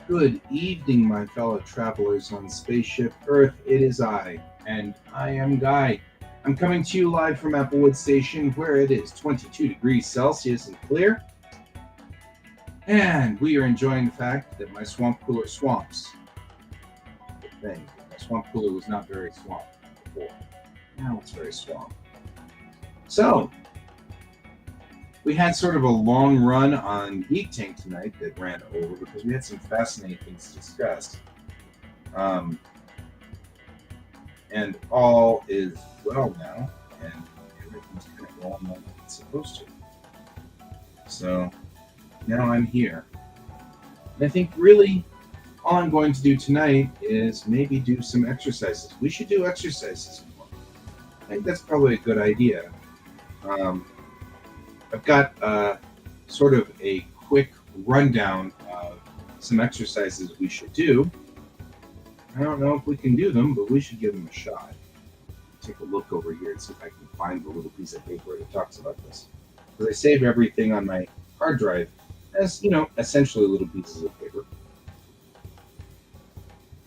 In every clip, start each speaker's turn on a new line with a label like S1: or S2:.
S1: Good evening, my fellow travelers on spaceship Earth. It is I, and I am Guy. I'm coming to you live from Applewood Station, where it is 22 degrees Celsius and clear, and we are enjoying the fact that my swamp cooler swamps. The thing, my swamp cooler was not very swamp before. Now it's very swamp. So, we had sort of a long run on Geek Tank tonight that ran over because we had some fascinating things to discuss. Um, and all is well now, and everything's kind of going like it's supposed to. So now I'm here. And I think really all I'm going to do tonight is maybe do some exercises. We should do exercises more. I think that's probably a good idea. Um, I've got sort of a quick rundown of some exercises we should do. I don't know if we can do them, but we should give them a shot. Take a look over here and see if I can find the little piece of paper that talks about this. Because I save everything on my hard drive as, essentially little pieces of paper.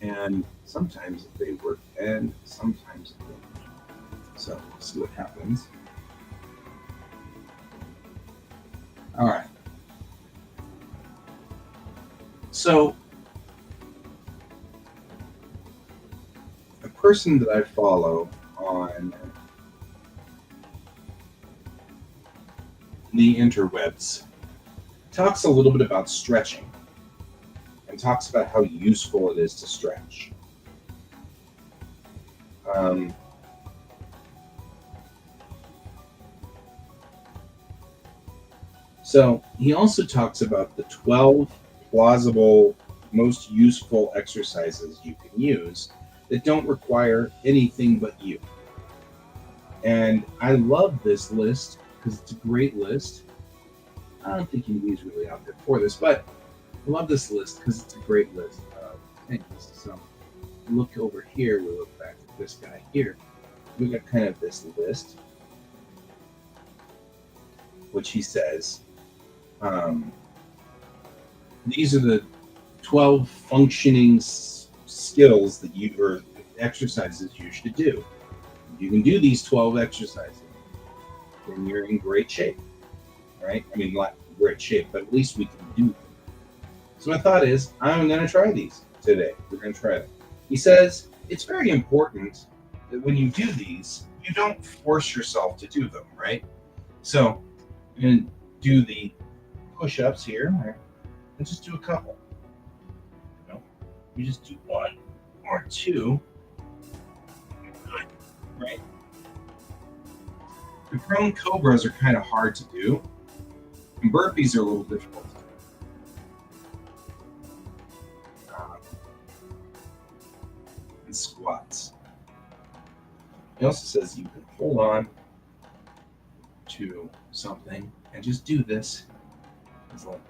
S1: And sometimes they work and sometimes they don't. So we'll see what happens. All right. So a person that I follow on the interwebs talks a little bit about stretching and talks about how useful it is to stretch. Um, so he also talks about the 12 plausible, most useful exercises you can use that don't require anything but you. And I love this list because it's a great list. I don't think he's really out there for this, but I love this list because it's a great list of things. So look over here, we look back at this guy here. We got kind of this list, which he says these are the 12 functioning skills that you or exercises you should do. If you can do these 12 exercises, then you're in great shape, right? I mean, not great shape, but at least we can do them. So my thought is, I'm going to try these today. We're going to try them. He says it's very important that when you do these, you don't force yourself to do them, right? So I'm going to do the push-ups here. And just do a couple. You just do one or two, right? The prone cobras are kind of hard to do, and burpees are a little difficult. And squats. He also says you can hold on to something and just do this. It's like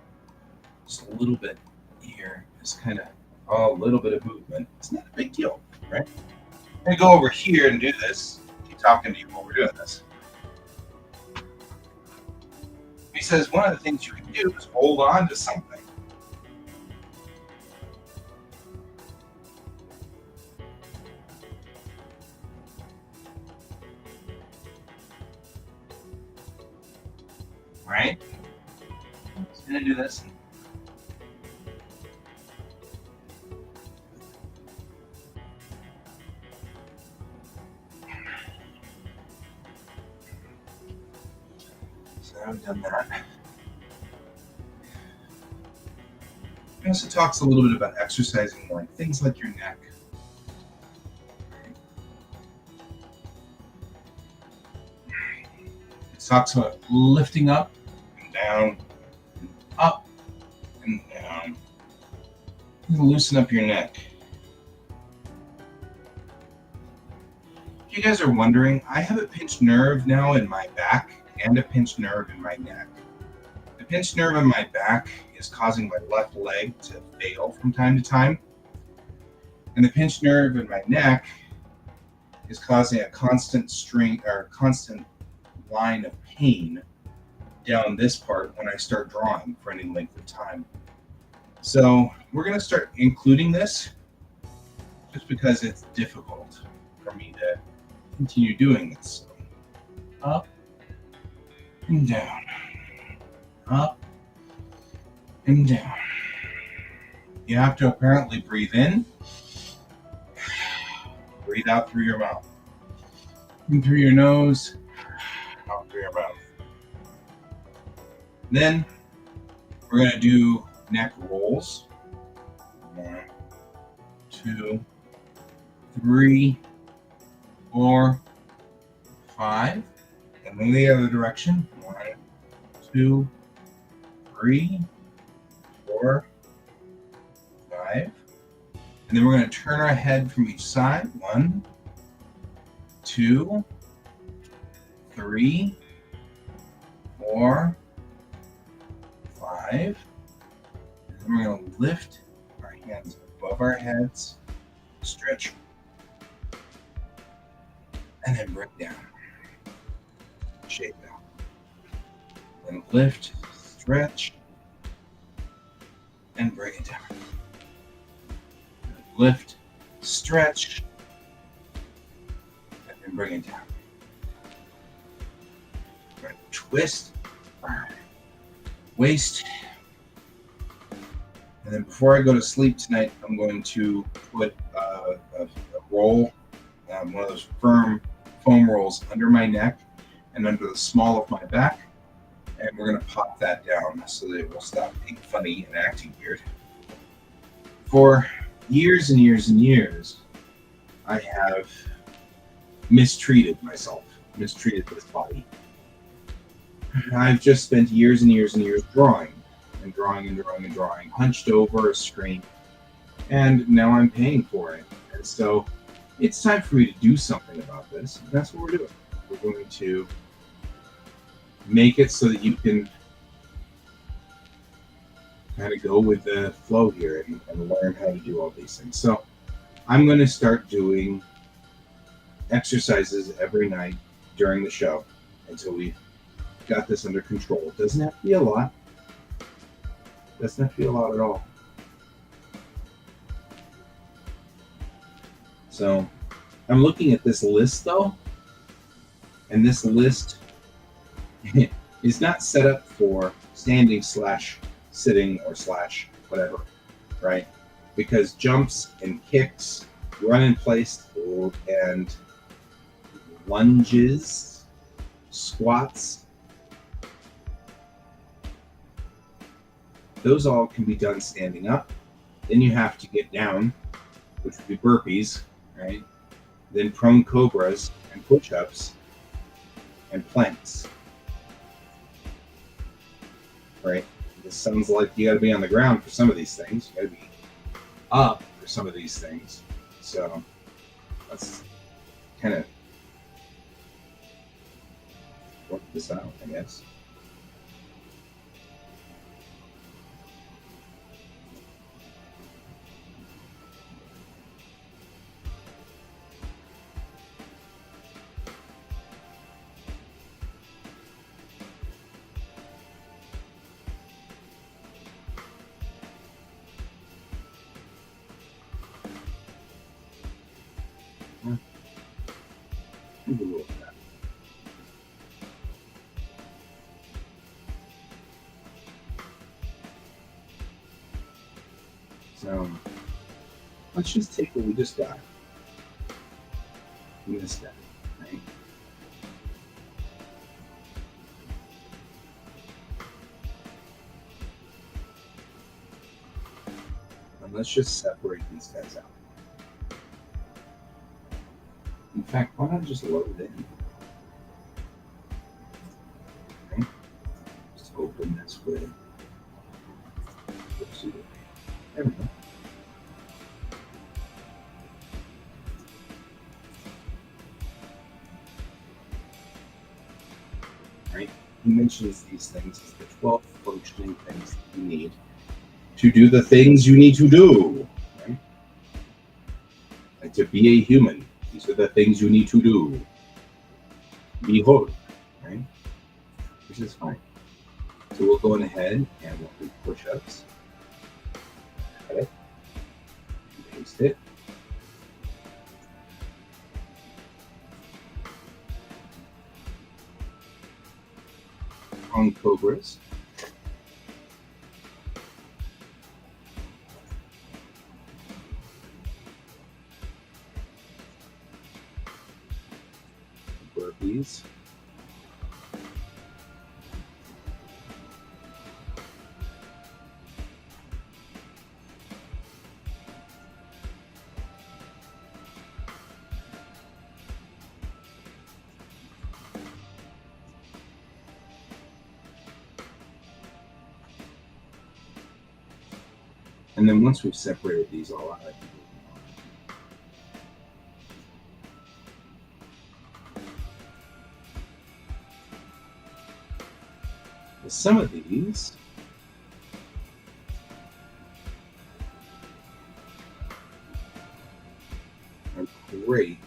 S1: just a little bit here. It's kind of a little bit of movement. It's not a big deal, right? I'm gonna go over here and do this. Keep talking to you while we're doing this. He says one of the things you can do is hold on to something. Right? I'm just gonna do this. So I've done that. He also talks a little bit about exercising like things like your neck. It talks about lifting up and down, and up and down. Loosen up your neck. If you guys are wondering, I have a pinched nerve now in my back and a pinched nerve in my neck. The pinched nerve in my back is causing my left leg to fail from time to time. And the pinched nerve in my neck is causing a constant string or constant line of pain down this part when I start drawing for any length of time. So we're going to start including this just because it's difficult for me to continue doing this. So up and down, up and down. You have to apparently breathe in, breathe out through your mouth, in through your nose, out through your mouth. Then we're going to do neck rolls. 1, 2, 3, 4, 5. And then the other direction. 1, 2, 3, 4, 5. And then we're going to turn our head from each side. 1, 2, 3, 4, 5. And then we're going to lift our hands above our heads, stretch, and then bring down. Shake out. Then lift, stretch, and bring it down. Lift, stretch, and then bring it down. We're going to twist our waist. And then before I go to sleep tonight, I'm going to put a roll, one of those firm foam rolls under my neck and under the small of my back. And we're going to pop that down so that it will stop being funny and acting weird. For years and years and years, I have mistreated myself, mistreated this body. I've just spent years and years and years drawing, hunched over a screen, and now I'm paying for it. And so it's time for me to do something about this. And that's what we're doing. We're going to make it so that you can kind of go with the flow here and learn how to do all these things. So I'm going to start doing exercises every night during the show until we've got this under control. It doesn't have to be a lot. It doesn't have to be a lot at all. So I'm looking at this list though, and this list is not set up for standing / sitting or / whatever, right? Because jumps and kicks, run in place, and lunges, squats, those all can be done standing up. Then you have to get down, which would be burpees, right? Then prone cobras and push-ups and planks, right? This sounds like you got to be on the ground for some of these things. You got to be up for some of these things. So let's kind of work this out, I guess. So let's just take what we just got. We just got it, right? And let's just separate these guys out. In fact, why not just load it in? Okay. Just open this with. There we go. Right? He mentions these things as the 12 functioning things that you need to do the things you need to do. Right? Like to be a human. These are the things you need to do. Be whole. Right? Which is fine. So we'll go ahead and we'll do push-ups. Cut it, paste it. On cobras. Burpees. And then once we've separated these all out, some of these are great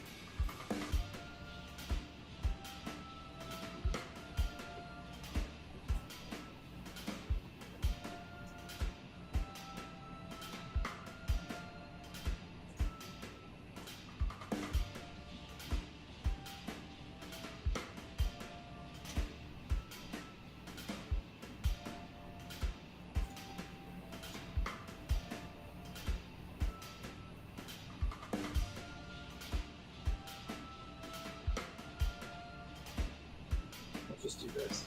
S1: just do this.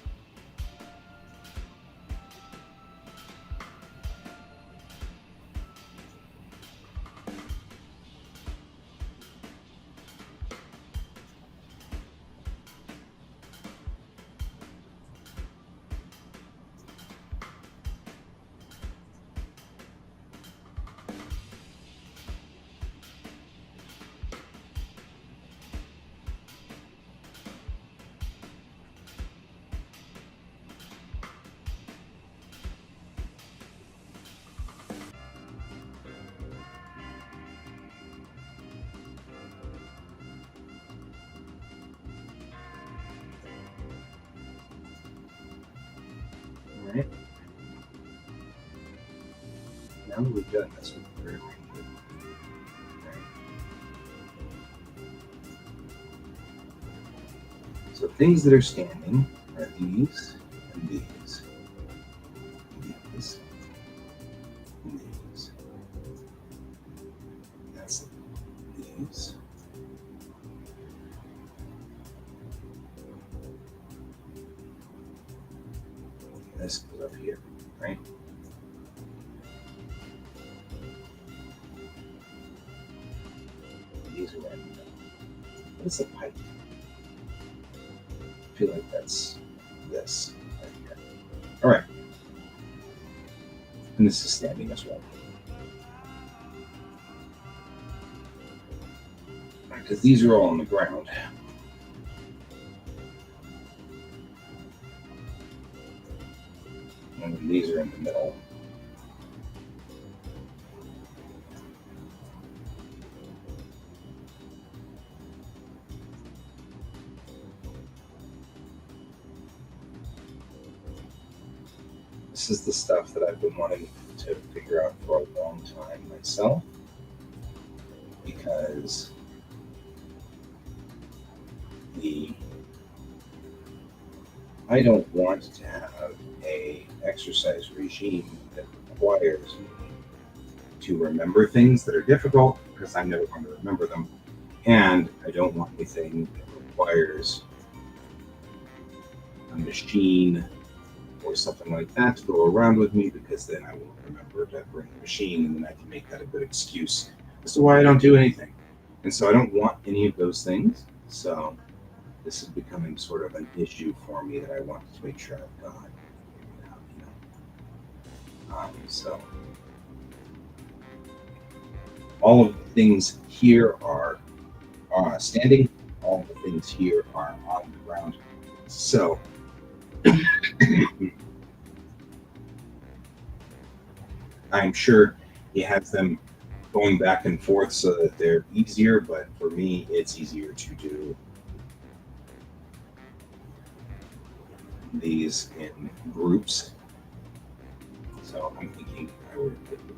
S1: All right. Now that we've done this, we can rearrange it. Okay. So things that are standing are these and these. These and these. That's these. This goes up here, right? These are right in the middle. What's a pipe? I feel like that's this right here. All right. And this is standing as well. Because these are all on the ground. And these are in the middle. This is the stuff that I've been wanting to figure out for a long time myself, because I don't want to have a exercise regime that requires me to remember things that are difficult, because I'm never going to remember them, and I don't want anything that requires a machine or something like that to go around with me, because then I won't remember to bring the machine, and then I can make that a good excuse as to why I don't do anything. And so I don't want any of those things. So this is becoming sort of an issue for me that I want to make sure I've got. So all of the things here are standing. All of the things here are on the ground. So I'm sure he has them going back and forth so that they're easier, but for me, it's easier to do these in groups. So I'm thinking I would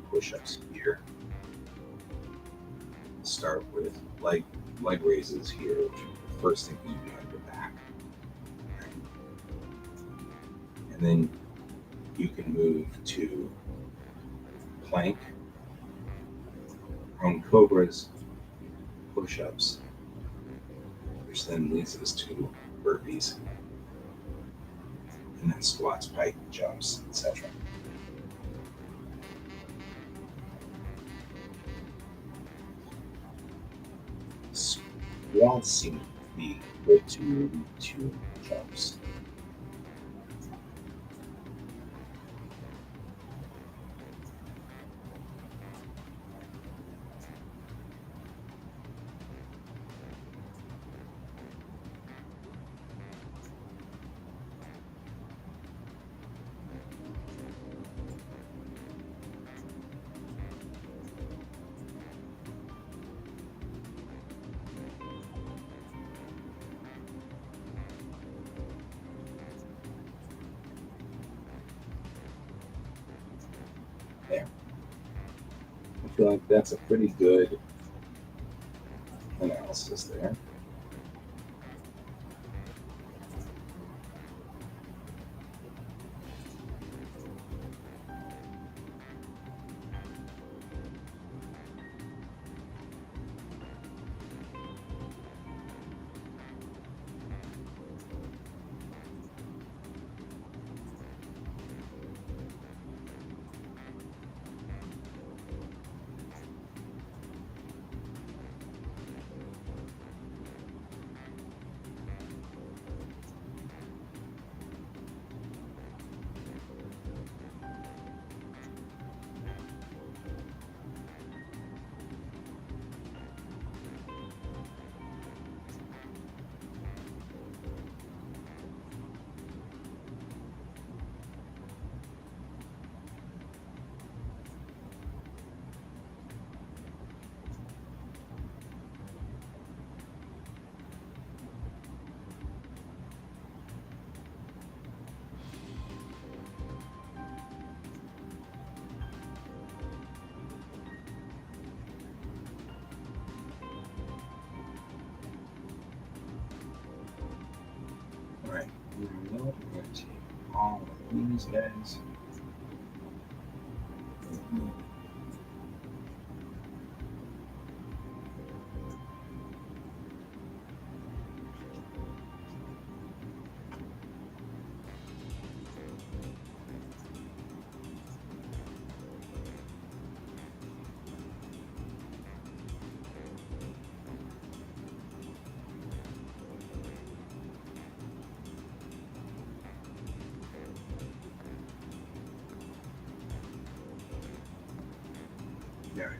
S1: put push-ups here. Start with leg raises here, which are the first thing you do on your back. And then you can move to plank, prone cobras, push-ups, which then leads us to burpees, and then squats, pike jumps, etc. Squats seem to be equal to 2 jumps. There. I feel like that's a pretty good analysis there. Alright, we're going to take all of these guys. Alright.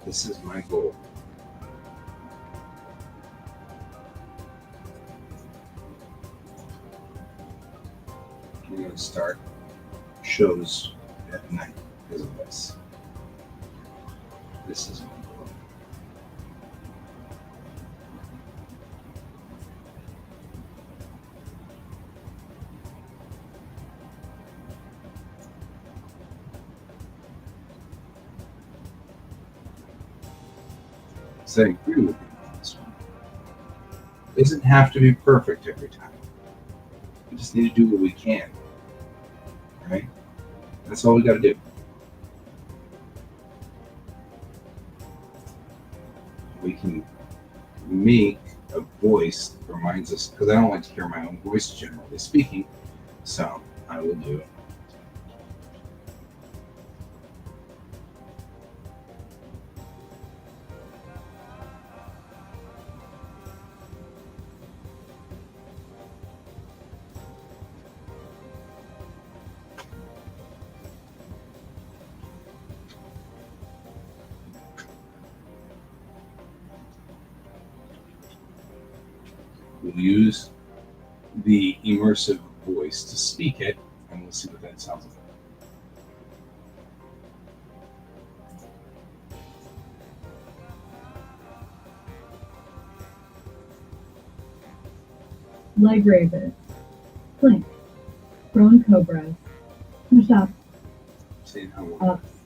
S1: This is my goal. I'm going to start shows at night because of this. This is my goal. So I agree with you on this one. It doesn't have to be perfect every time. We just need to do what we can. Right? That's all we got to do. We can make a voice that reminds us, because I don't like to hear my own voice generally speaking, so I will do it. We'll use the immersive voice to speak it, and we'll see what that sounds like.
S2: Leg raises, plank, prone cobras, push-ups,
S1: Saying how we're
S2: ups.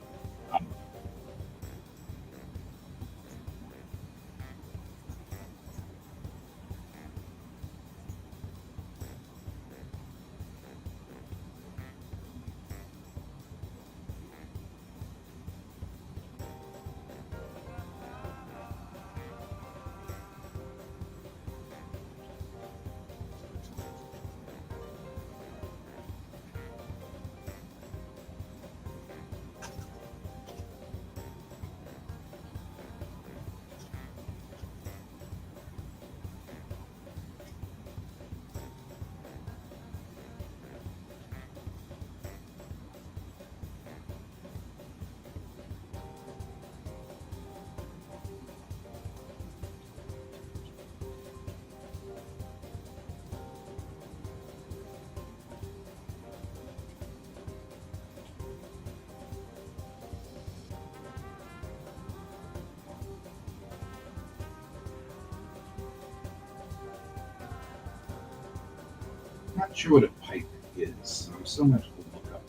S1: not sure what a pipe is, so I'm still going to have to look up.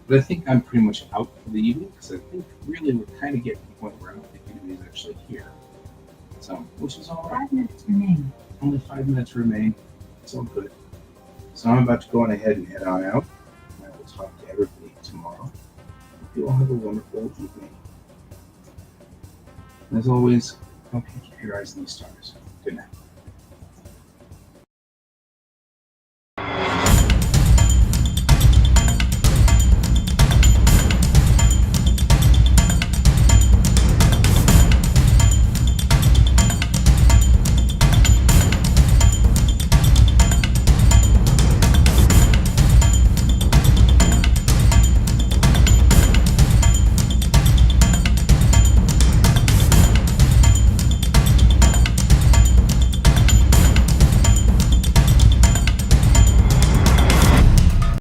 S1: But I think I'm pretty much out for the evening because I think really we're kind of getting to the point where I don't think anybody's actually here. So, which is all right.
S2: 5 minutes remain.
S1: Only 5 minutes remain. It's all good. So I'm about to go on ahead and head on out. I will talk to everybody tomorrow. Hope you all have a wonderful evening. As always, don't keep your eyes on the stars.